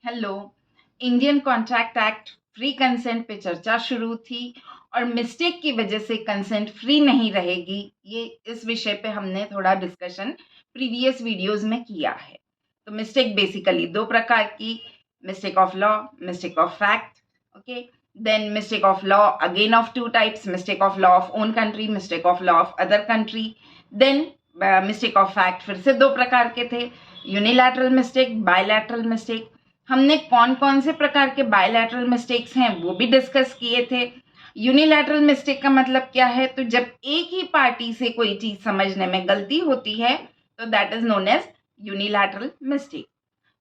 Hello. Indian contract act free consent पे चर्चा शुरू थी और मिस्टेक की वजह से कंसेंट फ्री नहीं रहेगी, ये इस विषय पे हमने थोड़ा डिस्कशन प्रीवियस वीडियोस में किया है। तो मिस्टेक बेसिकली दो प्रकार की, mistake of law, mistake of fact. Okay, then mistake of law again of two types, mistake of law of own country, mistake of law of other country. Then mistake of fact फिर से दो प्रकार के थे, unilateral mistake, bilateral mistake. हमने कौन कौन से प्रकार के बायलैटरल मिस्टेक्स हैं वो भी डिस्कस किए थे। यूनिलैटरल मिस्टेक का मतलब क्या है, तो जब एक ही पार्टी से कोई चीज समझने में गलती होती है तो that is known as unilateral mistake.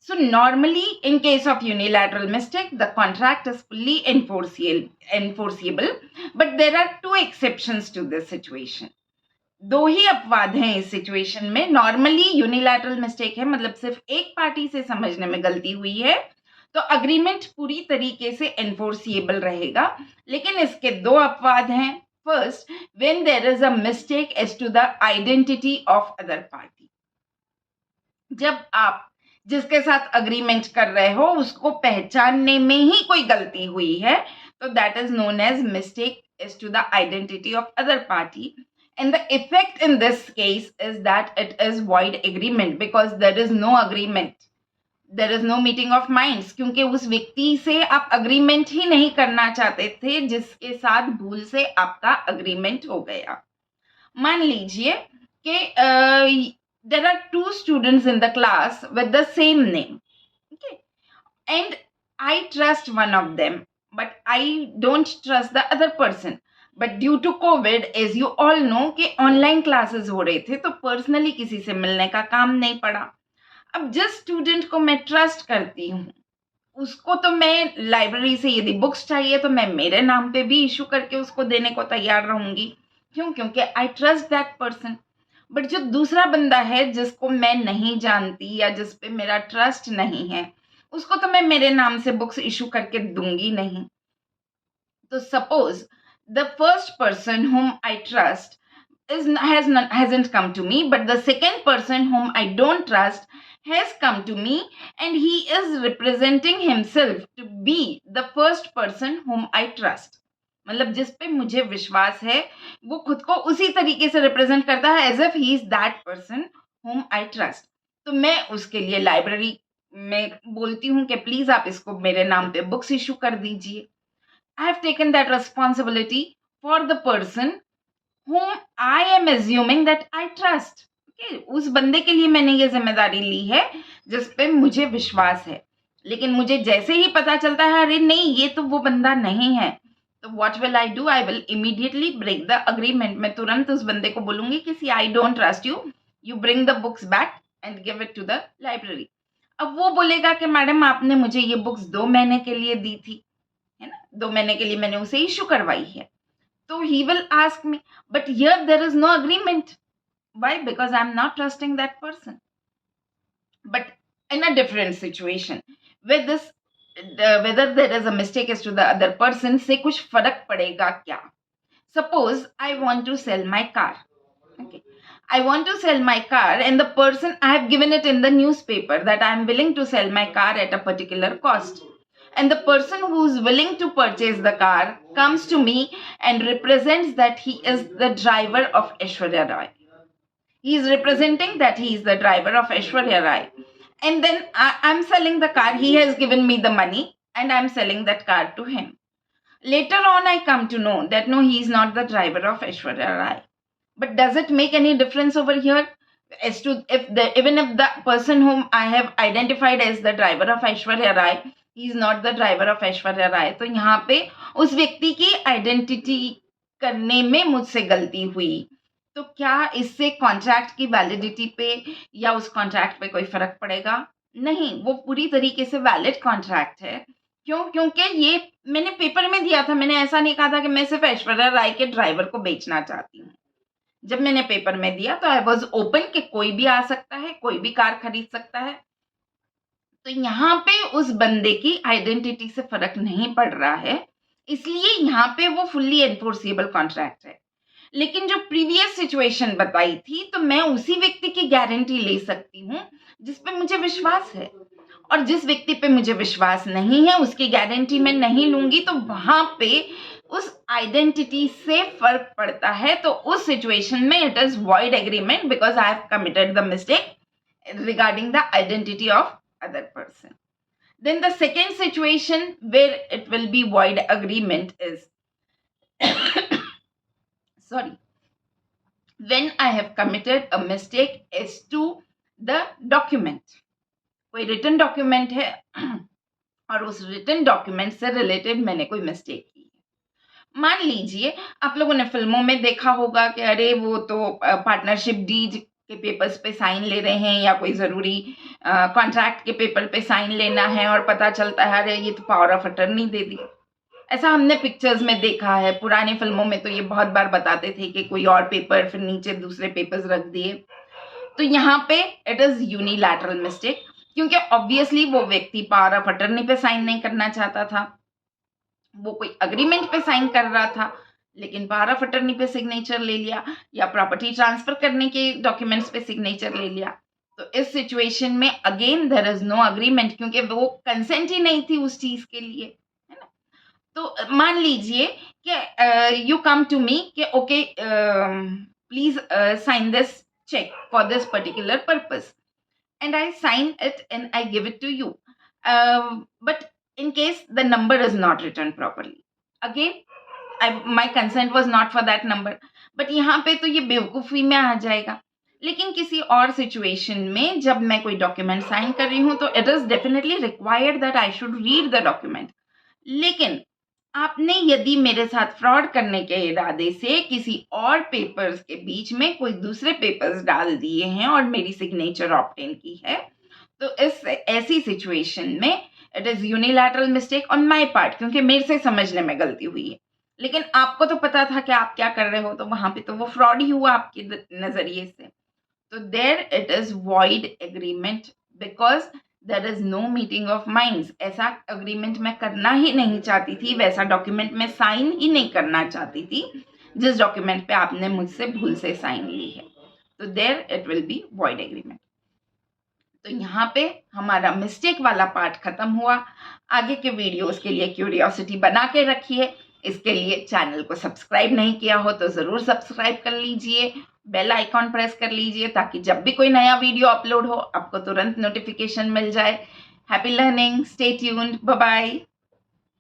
So normally in case of unilateral mistake, the contract is fully enforceable, but there are two exceptions to this situation. दो ही अपवाद हैं इस सिचुएशन में. नॉर्मली यूनिलैटरल मिस्टेक है, मतलब सिर्फ एक पार्टी से समझने में गलती हुई है तो अग्रीमेंट पूरी तरीके से एनफोर्सिएबल रहेगा. लेकिन इसके दो अपवाद हैं. First, when there is a mistake as to the identity of other party. जब आप जिसके साथ अग्रीमेंट कर रहे हो उसको पहचानने में ही कोई गलती हुई है तो that is known as mistake as to the identity of other party. And the effect in this case is that it is void agreement because there is no agreement. There is no meeting of minds क्योंकि उस व्यक्ति से आप agreement ही नहीं करना चाहते थे जिसके साथ भूल से आपका अग्रीमेंट हो गया. मान लीजिए कि there are two students in the class with the same name. Okay, and I trust one of them, but I don't trust the other person. But due to covid as you all know कि online classes हो रहे थे तो personally किसी से मिलने का काम नहीं पड़ा. अब जिस स्टूडेंट को मैं ट्रस्ट करती हूँ उसको तो मैं लाइब्रेरी से यदि बुक्स चाहिए तो मैं मेरे नाम पे भी इशू करके उसको देने को तैयार रहूंगी. क्यों? क्योंकि I trust that person. But जो दूसरा बंदा है जिसको मैं नहीं जानती या जिस पे मेरा ट्रस्ट नहीं है उसको तो मैं मेरे नाम से बुक्स इशू करके दूंगी नहीं. तो suppose the first person whom I trust hasn't come to me, but the second person whom I don't trust has come to me and he is representing himself to be the first person whom I trust. मतलब जिस पे मुझे विश्वास है वो खुद को उसी तरीके से रिप्रेजेंट करता है as if he is that person whom I trust. तो मैं उसके लिए लाइब्रेरी में बोलती हूँ कि प्लीज आप इसको मेरे नाम पे बुक्स इशू कर दीजिए. I have taken that responsibility for the person whom I am assuming that I trust. Okay? उस बंदे के लिए मैंने ये जिम्मेदारी ली है जिस पे मुझे विश्वास है. लेकिन मुझे जैसे ही पता चलता है अरे नहीं ये तो वो बंदा नहीं है, तो what will I do? I will immediately break the agreement. मैं तुरंत उस बंदे को बोलूंगी कि see I don't trust you. You bring the books back and give it to the library. अब वो बोलेगा कि मैडम आपने मुझे ये बुक्स 2 महीने के लिए दी थी, है ना, 2 महीने के लिए मैंने उसे इशू करवाई है. तो he will ask me but here there is no agreement. Why? Because I am not trusting that person. But in a different situation with this whether there is a mistake as to the other person से कुछ फर्क पड़ेगा क्या? Suppose I want to sell my car. Okay, I want to sell my car and the person, I have given it in the newspaper that I am willing to sell my car at a particular cost. And the person who is willing to purchase the car comes to me and represents that he is the driver of Aishwarya Rai. He is representing that he is the driver of Aishwarya Rai. And then I'm selling the car. He has given me the money and I'm selling that car to him. Later on, I come to know that no, he is not the driver of Aishwarya Rai. But does it make any difference over here? As to even if the person whom I have identified as the driver of Aishwarya Rai, he is not the driver of Aishwarya Rai, तो यहाँ पे उस व्यक्ति की identity करने में मुझसे गलती हुई, तो क्या इससे कॉन्ट्रैक्ट की वैलिडिटी पे या उस कॉन्ट्रैक्ट पे कोई फर्क पड़ेगा? नहीं, वो पूरी तरीके से वैलिड कॉन्ट्रैक्ट है. क्यों? क्योंकि ये मैंने पेपर में दिया था. मैंने ऐसा नहीं कहा था कि मैं सिर्फ ऐश्वर्या राय के ड्राइवर को बेचना चाहती हूँ. जब मैंने पेपर में दिया तो आई वॉज ओपन कि कोई भी आ सकता है, कोई भी कार खरीद सकता है. तो यहाँ पे उस बंदे की आइडेंटिटी से फर्क नहीं पड़ रहा है, इसलिए यहाँ पे वो फुल्ली एनफोर्सिएबल कॉन्ट्रैक्ट है. लेकिन जो प्रीवियस सिचुएशन बताई थी तो मैं उसी व्यक्ति की गारंटी ले सकती हूँ जिस पे मुझे विश्वास है. और जिस व्यक्ति पे मुझे विश्वास नहीं है, उसकी गारंटी मैं नहीं लूँगी, तो वहाँ पे उस आइडेंटिटी से फ़र्क पड़ता है। तो उस सिचुएशन में it is void agreement because I have committed the mistake regarding the identity of other person. Then the second situation where it will be void agreement is sorry, when I have committed a mistake as to the document. कोई written document है और उस written document से related मैंने कोई mistake की है। मान लीजिए आप लोगों ने फिल्मों में देखा होगा कि अरे वो तो पार्टनरशिप डीड के पेपर्स पे साइन ले रहे हैं या कोई ज़रूरी कॉन्ट्रैक्ट के पेपर पे साइन लेना है और पता चलता है अरे ये तो पावर ऑफ अटर्नी दे दी। ऐसा हमने पिक्चर्स में देखा है, पुरानी फिल्मों में तो ये बहुत बार बताते थे कि कोई और पेपर फिर नीचे दूसरे पेपर्स रख दिए। तो यहाँ पे इट इज़ यूनिलैटरल मिस्टेक, क्योंकि ऑब्वियसली वो व्यक्ति पावर ऑफ अटर्नी पे साइन नहीं करना चाहता था, वो कोई अग्रीमेंट पे साइन कर रहा था लेकिन पावर ऑफ अटर्नी पे सिग्नेचर ले लिया या प्रॉपर्टी ट्रांसफर करने के डॉक्यूमेंट्स पे सिग्नेचर ले लिया। तो इस सिचुएशन में again there is no agreement, क्योंकि वो कंसेंट ही नहीं थी उस चीज के लिए, है ना। तो मान लीजिए कि यू कम टू मी कि okay please sign this check for this particular purpose and I sign it and I give it to you, but in case the number is not written properly, again my consent was not for that number, but यहाँ पे तो ये बेवकूफ़ी में आ जाएगा। लेकिन किसी और सिचुएशन में जब मैं कोई डॉक्यूमेंट साइन कर रही हूँ तो it is definitely required that I should read the document. लेकिन आपने यदि मेरे साथ फ्रॉड करने के इरादे से किसी और पेपर्स के बीच में कोई दूसरे पेपर्स डाल दिए हैं और मेरी सिग्नेचर ऑब्टेन की है, तो इस ऐसी सिचुएशन में it is unilateral mistake on my part, क्योंकि मेरे से समझने में गलती हुई है। लेकिन आपको तो पता था कि आप क्या कर रहे हो, तो वहाँ पे तो वो फ्रॉड ही हुआ आपके नज़रिए से। तो there it is void agreement because there is no meeting of minds. ऐसा अग्रीमेंट मैं करना ही नहीं चाहती थी, वैसा डॉक्यूमेंट मैं साइन ही नहीं करना चाहती थी जिस डॉक्यूमेंट पे आपने मुझसे भूल से साइन ली है। तो there it will be void agreement. तो यहाँ पे हमारा मिस्टेक वाला पार्ट खत्म हुआ। आगे के वीडियोस के लिए क्यूरियोसिटी बना के रखिए। इसके लिए चैनल को सब्सक्राइब नहीं किया हो तो ज़रूर सब्सक्राइब कर लीजिए, बेल आइकॉन प्रेस कर लीजिए ताकि जब भी कोई नया वीडियो अपलोड हो आपको तुरंत नोटिफिकेशन मिल जाए। Happy learning, stay tuned, bye bye.